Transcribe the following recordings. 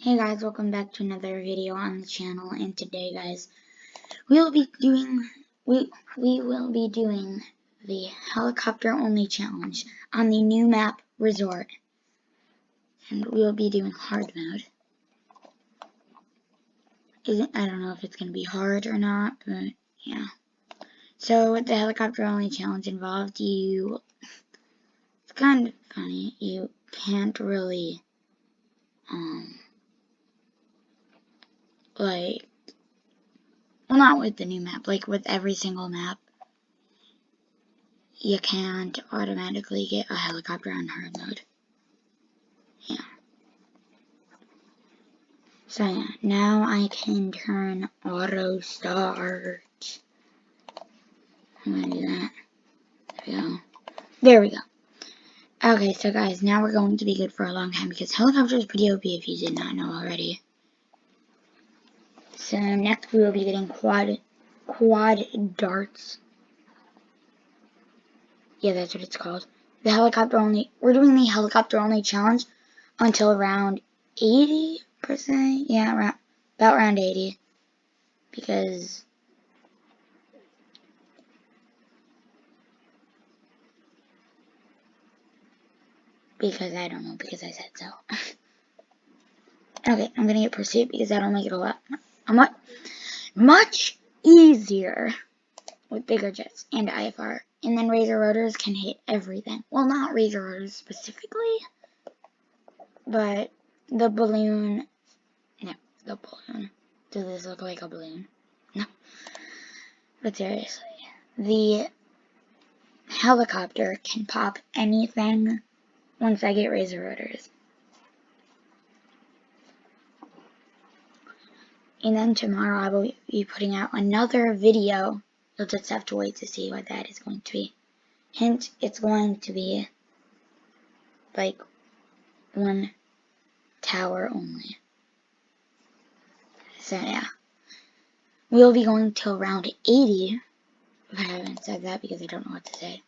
Hey guys, welcome back to another video on the channel, and today guys, we will be doing the helicopter only challenge on the new map Resort. And we will be doing hard mode. I don't know if it's gonna be hard or not, but yeah. So with the helicopter only challenge involved, it's kind of funny, you can't really like, well, not with the new map, like with every single map, you can't automatically get a helicopter on hard mode. Yeah. So yeah, now I can turn auto start. I'm gonna do that. There we go. Okay, so guys, now we're going to be good for a long time because helicopter is pretty OP if you did not know already. So next we will be getting quad darts. Yeah, that's what it's called. The helicopter only. We're doing the helicopter only challenge until around 80%. Yeah, about around 80. Because I don't know, because I said so. Okay, I'm gonna get pursuit because that'll make it a much easier with bigger jets and IFR. And then Razor rotors can hit everything. Well, not Razor rotors specifically, but the balloon. No, the balloon. Does this look like a balloon? No. But seriously, the helicopter can pop anything once I get Razor rotors. And then tomorrow I will be putting out another video. You'll just have to wait to see what that is going to be. Hint, it's going to be like one tower only. So yeah. We'll be going till round 80. If I haven't said that because I don't know what to say.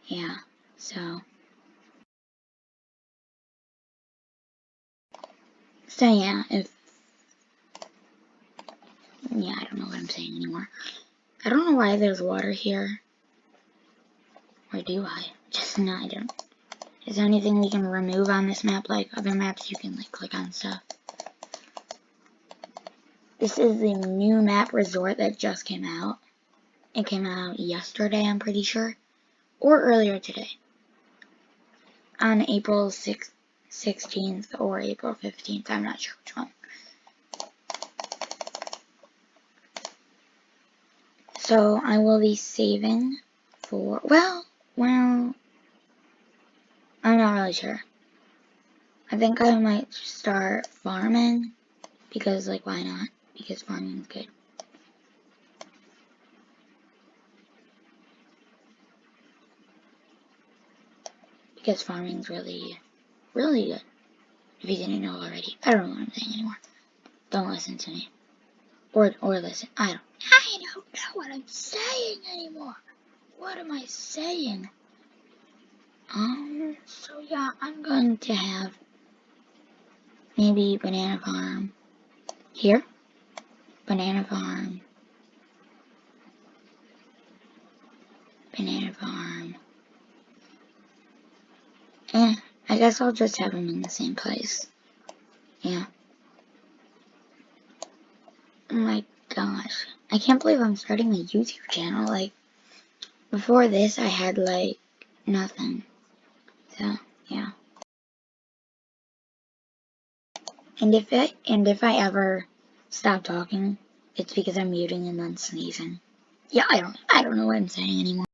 Yeah, so yeah, I don't know what I'm saying anymore. I don't know why there's water here. Or do I? Just no, I don't. Is there anything we can remove on this map? Like other maps, you can like click on stuff. This is the new map Resort that just came out. It came out yesterday, I'm pretty sure. Or earlier today. On April 16th or April 15th. I'm not sure which one. So I will be saving for, well, I'm not really sure. I think I might start farming because, like, why not? Because farming is good. Because farming is really, really good. If you didn't know already. I don't know what I'm saying anymore. Don't listen to me. Or listen. I don't know what I'm saying anymore. What am I saying? So yeah, I'm going to have maybe banana farm here. Banana farm. Banana farm. I guess I'll just have them in the same place. Yeah. Oh my gosh. I can't believe I'm starting a YouTube channel. Like, before this, I had, like, nothing. So, yeah. And if I ever stop talking, it's because I'm muting and then sneezing. Yeah, I don't know what I'm saying anymore.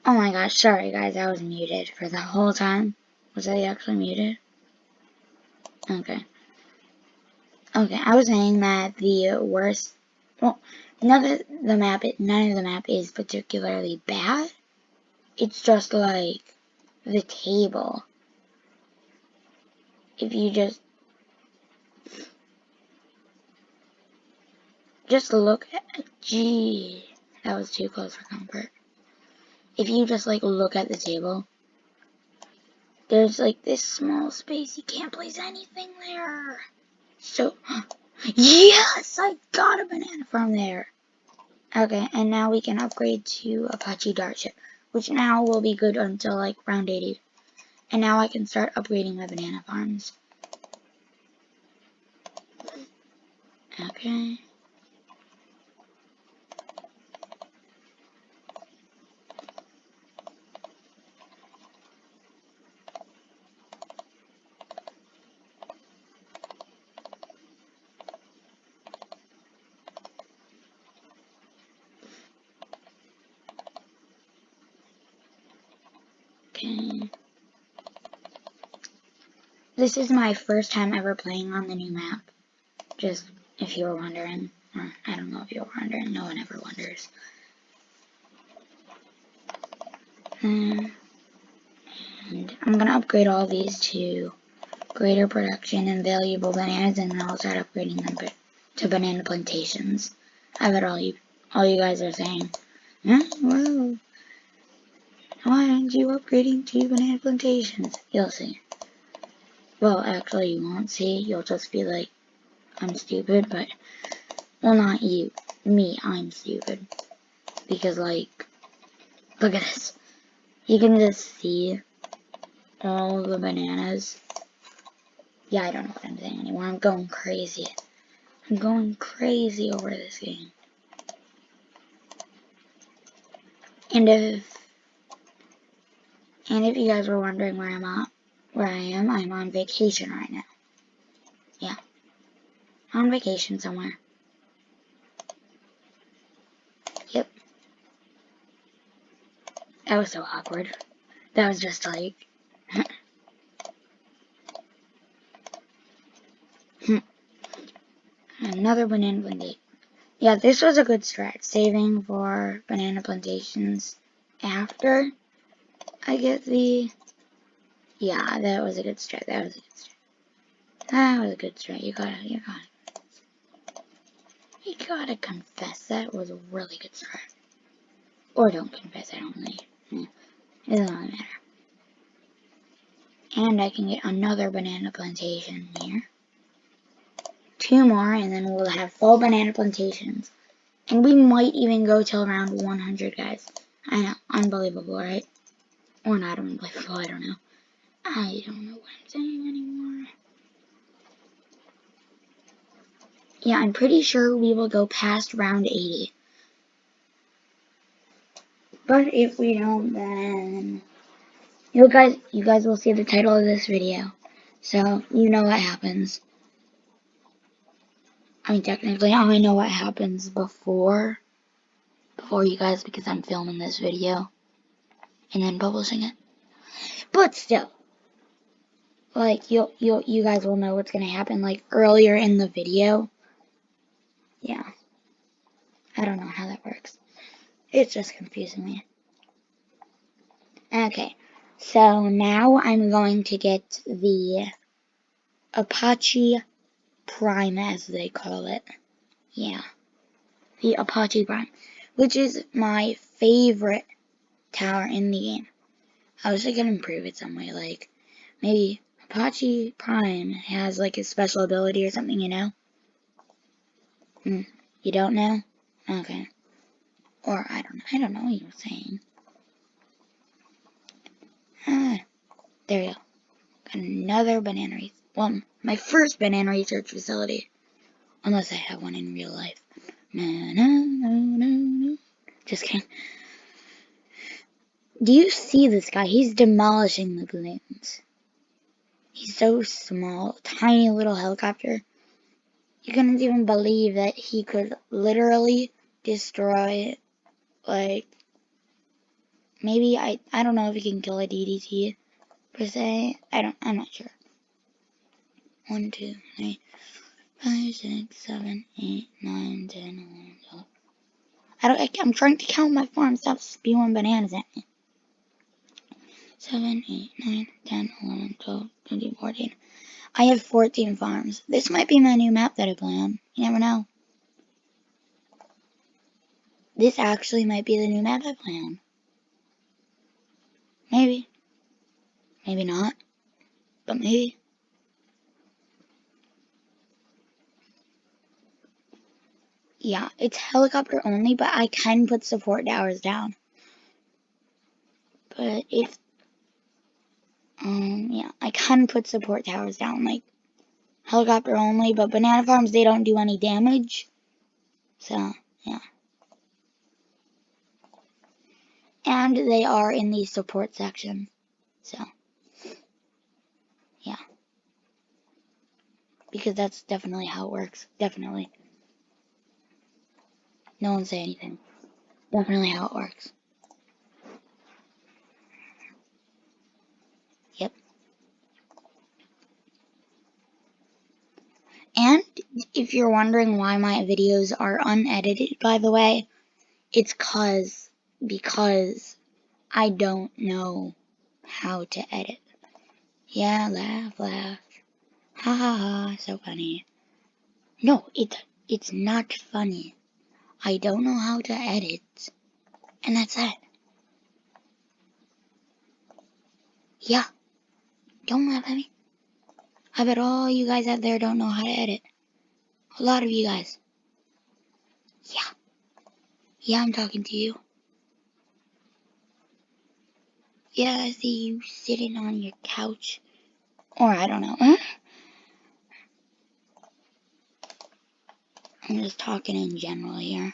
Oh my gosh, sorry guys, I was muted for the whole time. Was I actually muted? Okay. Okay, I was saying that the worst, well, none of the map is particularly bad. It's just like the table. If you just look at, gee, that was too close for comfort. If you just like look at the table, there's like this small space. You can't place anything there. So, yes, I got a banana from there. Okay, and now we can upgrade to Apache Dart Ship, which now will be good until like round 80. And now I can start upgrading my banana farms. Okay. Okay. This is my first time ever playing on the new map. Just if you were wondering. Or I don't know if you were wondering. No one ever wonders. And I'm going to upgrade all these to greater production and valuable bananas, and then I'll start upgrading them to banana plantations. I bet all you guys are saying, huh? Whoa. Why aren't you upgrading to banana plantations? You'll see. Well, actually, you won't see. You'll just be like, I'm stupid, but, well, not you. Me, I'm stupid. Because, like, look at this. You can just see all the bananas. Yeah, I don't know what I'm saying anymore. I'm going crazy. I'm going crazy over this game. And if you guys were wondering where I am, I'm on vacation right now. Yeah. On vacation somewhere. Yep. That was so awkward. That was just like... Another banana plantation. Yeah, this was a good strat. Saving for banana plantations after I get the... Yeah, that was a good strat. That was a good strat. That was a good strat. You gotta confess that was a really good strat. Or don't confess, I don't really... It doesn't really matter. And I can get another banana plantation here. 2 more, and then we'll have full banana plantations. And we might even go till around 100, guys. I know, unbelievable, right? Or not unbelievable, I don't know. I don't know what I'm saying anymore. Yeah, I'm pretty sure we will go past round 80. But if we don't, then... You guys will see the title of this video. So, you know what happens. I mean, technically, I know what happens before you guys, because I'm filming this video and then publishing it. But still, like, you guys will know what's gonna happen, like, earlier in the video. Yeah. I don't know how that works. It's just confusing me. Okay. So, now I'm going to get the Apache Prime, as they call it. Yeah. The Apache Prime, which is my favorite tower in the game. I wish I could improve it some way, like, maybe Apache Prime has, like, a special ability or something, you know? You don't know? Okay. Or, I don't know what you're saying. There you go. Got another banana research. Well, my first banana research facility. Unless I have one in real life. No. Just kidding. Do you see this guy? He's demolishing the balloons. He's so small. Tiny little helicopter. You couldn't even believe that he could literally destroy, like, maybe I don't know if you can kill a DDT per se. I'm not sure. 1, 2, 3, 5, 6, 7, 8, 9, 10, 11, 12. I'm trying to count my farm. Stop spewing bananas at me. 7, 8, 9, 10, 11, 12, 13, 14. I have 14 farms. This might be my new map that I play on. You never know. This actually might be the new map I play on. Maybe. Maybe not. But maybe. Yeah, it's helicopter only, but I can put support towers down. But if, yeah, I can put support towers down, like, helicopter only, but banana farms, they don't do any damage. So, yeah. And they are in the support section. So, yeah. Because that's definitely how it works. Definitely. No one say anything. Definitely how it works. Yep. And if you're wondering why my videos are unedited, by the way, it's because I don't know how to edit. Yeah, laugh, laugh. Ha ha ha, so funny. No, it's not funny. I don't know how to edit. And that's it. Yeah, don't laugh at me. I bet all you guys out there don't know how to edit. A lot of you guys. Yeah. Yeah, I'm talking to you. Yeah, I see you sitting on your couch. Or I don't know. I'm just talking in general here.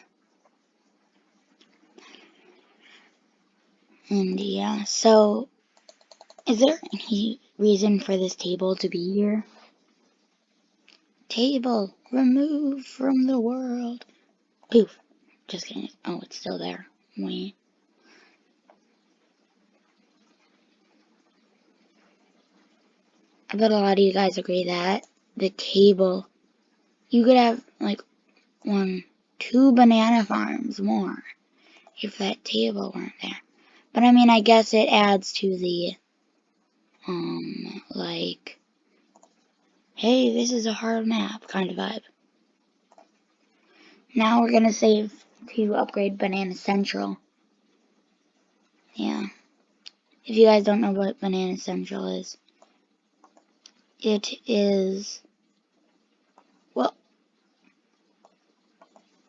And yeah, so is there any reason for this table to be here? Table, removed from the world. Poof. Just kidding. Oh, it's still there. Wait. I bet a lot of you guys agree that the table, you could have like 1, 2 banana farms more if that table weren't there. But I mean, I guess it adds to the, like, hey, this is a hard map kind of vibe. Now we're gonna save to upgrade Banana Central. Yeah. If you guys don't know what Banana Central is, it is, well,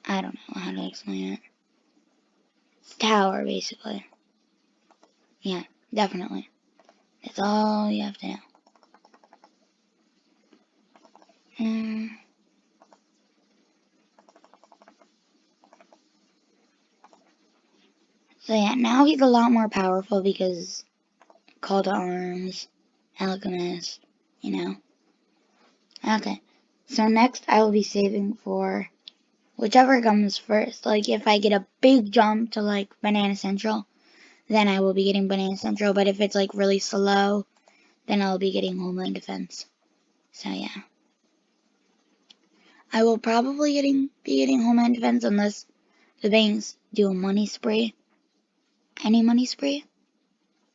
I don't know how to explain it. It's tower, basically. Yeah, definitely. That's all you have to know. So yeah, now he's a lot more powerful because Call to Arms, Alchemist, you know. Okay, so next I will be saving for whichever comes first. Like if I get a big jump to like Banana Central, then I will be getting Banana Central. But if it's like really slow, then I'll be getting Homeland Defense. So yeah. I will probably be getting Homeland Defense unless the banks do a money spree. Any money spree?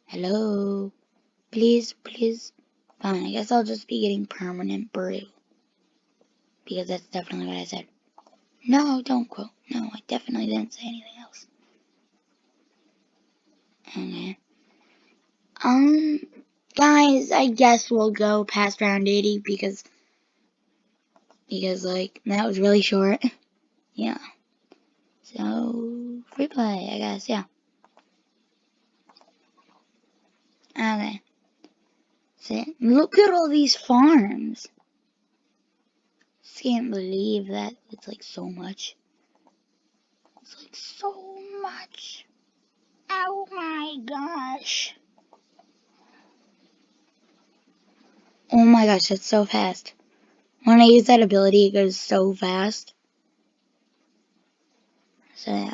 Hello? Please, please. Fine, I guess I'll just be getting permanent brew. Because that's definitely what I said. No, don't quote. No, I definitely didn't say anything else. Okay. Guys, I guess we'll go past round 80 because like, that was really short. Yeah. So, free play, I guess, yeah. Okay. So, look at all these farms. Just can't believe that it's like so much. It's like so much. Oh my gosh. Oh my gosh, that's so fast. When I use that ability, it goes so fast. So yeah.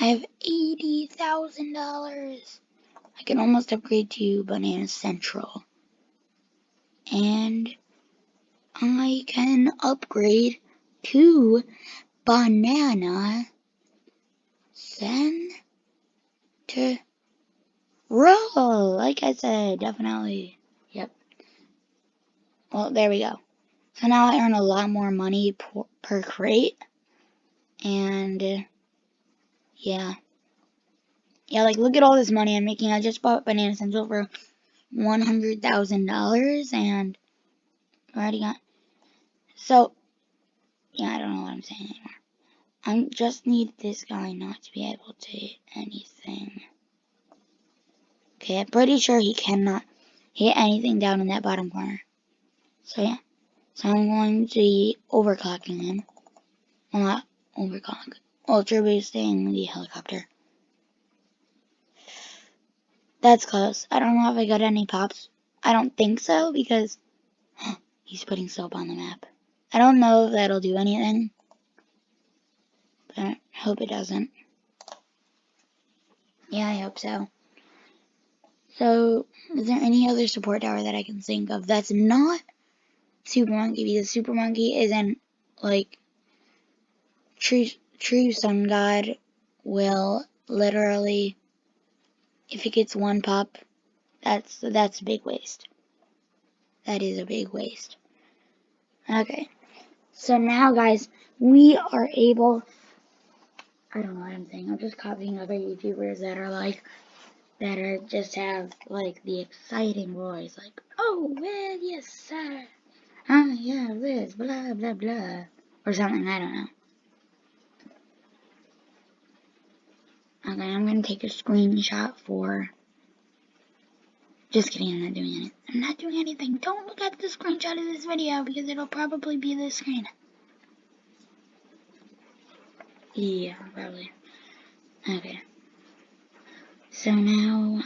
I have $80,000. I can almost upgrade to Banana Central. And I can upgrade to Banana Central. Like I said, definitely. Yep. Well, there we go. So now I earn a lot more money per crate. And, yeah. Yeah, like, look at all this money I'm making. I just bought Banana Central for $100,000. And I already got... So, yeah, I don't know what I'm saying anymore. I just need this guy not to be able to hit anything. Okay, I'm pretty sure he cannot hit anything down in that bottom corner. So, yeah. So I'm going to be overclocking him. Well, not overclock. Ultra boosting the helicopter. That's close. I don't know if I got any pops. I don't think so, because he's putting soap on the map. I don't know if that'll do anything, but I hope it doesn't. Yeah, I hope so. So, is there any other support tower that I can think of that's not Super Monkey? Because Super Monkey isn't, like, true Sun God will literally, if it gets one pop, that's a big waste. That is a big waste. Okay. So now, guys, we are able... I don't know what I'm saying. I'm just copying other YouTubers that are like... that are just have, like, the exciting voice. Like, oh, well, yes, sir. I have this, blah, blah, blah. Or something, I don't know. Okay, I'm gonna take a screenshot for... Just kidding, I'm not doing anything. I'm not doing anything. Don't look at the screenshot of this video, because it'll probably be this screen. Yeah, probably. Okay. So now,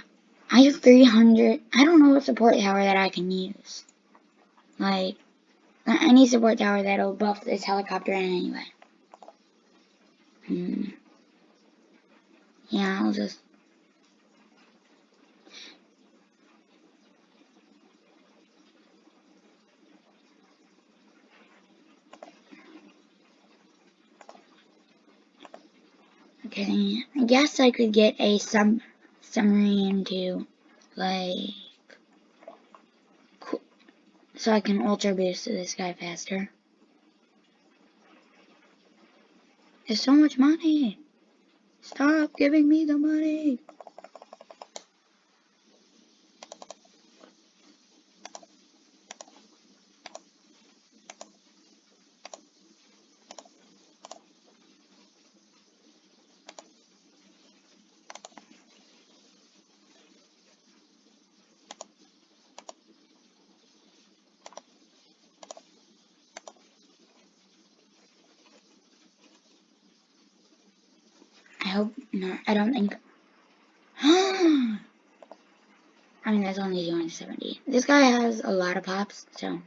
I have 300... I don't know what support tower that I can use. Like, any support tower that'll buff this helicopter in any way. Yeah, I'll just... Okay, I guess I could get a submarine to, like... so I can ultra boost this guy faster. There's so much money! Stop giving me the money! I hope not. I don't think... I mean, that's only 270. This guy has a lot of pops, so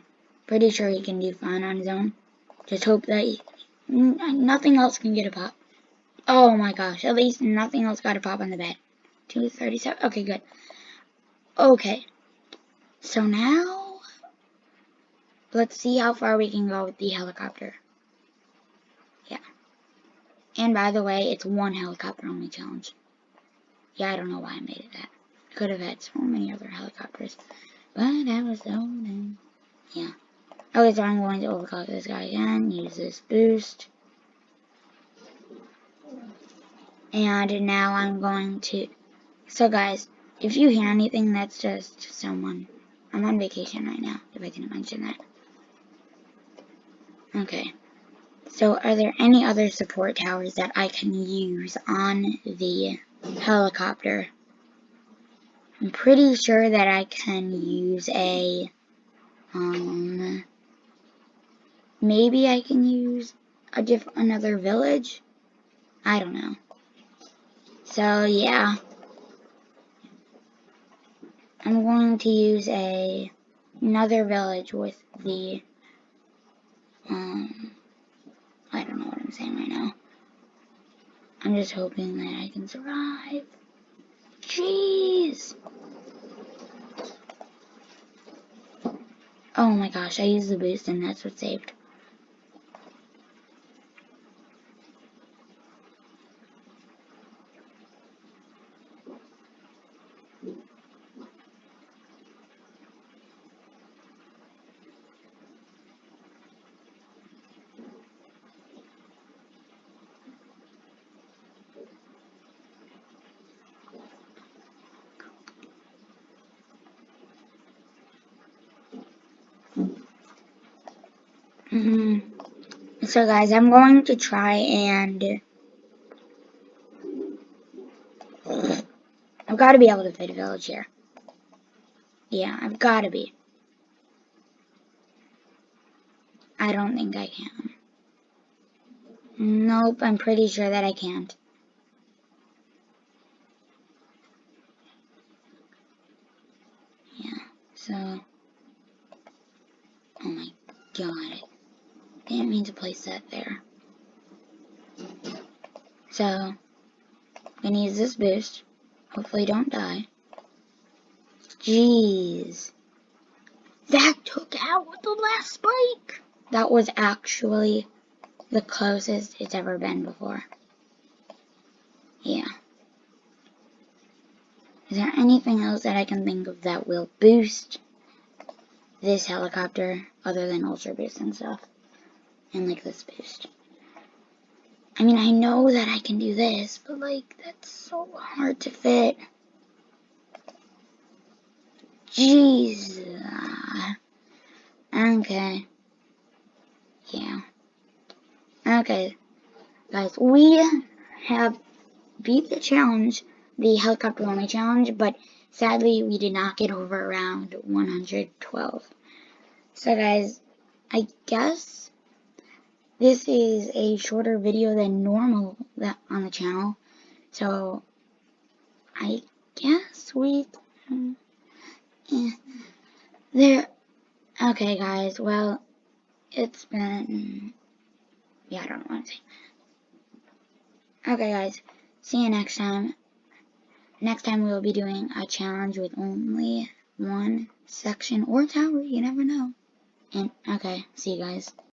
pretty sure he can do fine on his own. Just hope that nothing else can get a pop. Oh my gosh, at least nothing else got a pop on the bed. 237. Okay, good. Okay. So now, let's see how far we can go with the helicopter. Yeah. And by the way, it's one helicopter only challenge. Yeah, I don't know why I made it that. Could have had so many other helicopters. But I was so done. Yeah. Okay, so I'm going to overclock this guy again. Use this boost. And now I'm going to... So guys, if you hear anything, that's just someone. I'm on vacation right now, if I didn't mention that. Okay. So are there any other support towers that I can use on the helicopter? I'm pretty sure that I can use a, maybe I can use another village? I don't know. So, yeah. I'm going to use another village with the, I don't know what I'm saying right now. I'm just hoping that I can survive. Jeez! Oh my gosh, I used the boost and that's what saved. So guys, I'm going to try and I've got to be able to fit a village here. Yeah, I've got to be. I don't think I can. Nope, I'm pretty sure that I can't. Yeah, so... Oh my god. Didn't mean to place that there. So, I'm gonna use this boost. Hopefully don't die. Jeez. That took out with the last spike! That was actually the closest it's ever been before. Yeah. Is there anything else that I can think of that will boost this helicopter other than ultra boost and stuff? And like this boost. I mean, I know that I can do this, but like, that's so hard to fit. Jeez. Okay. Yeah. Okay. Guys, we have beat the challenge, the helicopter only challenge, but sadly we did not get over around 112. So guys, I guess this is a shorter video than normal on the channel. So I guess we there. Okay guys, well, it's been, yeah, I don't know what I'm saying. Okay guys, see you next time. Next time we will be doing a challenge with only one section or tower, you never know. And okay, see you guys.